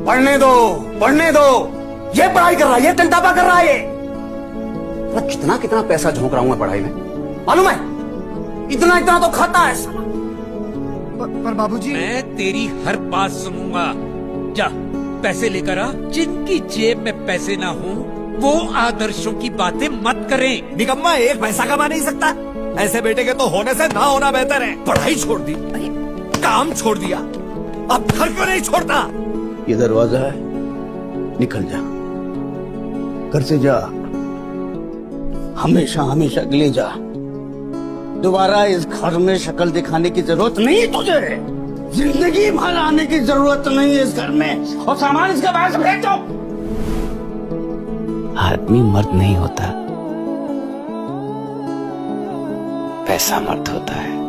पढ़ने दो। ये पढ़ाई कर रहा है, ये टंटापा कर रहा है ये। कितना कितना पैसा झोंक रहा हूं मैं पढ़ाई में, मालूम है? इतना इतना तो खाता है साला। पर बाबूजी, मैं तेरी हर बात सुनूंगा। जा पैसे लेकर आ। जिनकी जेब में पैसे ना हो वो आदर्शों की बातें मत करें। निकम्मा एक पैसा कमा नहीं सकता। ऐसे बेटे के तो होने से ना होना बेहतर है। पढ़ाई छोड़ दी, काम छोड़ दिया, अब घर क्यों नहीं छोड़ता? ये दरवाजा है, निकल जा, घर से जा, हमेशा हमेशा के लिए जा। दोबारा इस घर में शक्ल दिखाने की जरूरत नहीं है तुझे। जिंदगी भर आने की जरूरत नहीं है इस घर में। और सामान इसके बाहर से फेंक दो। आदमी मर्द नहीं होता, पैसा मर्द होता है।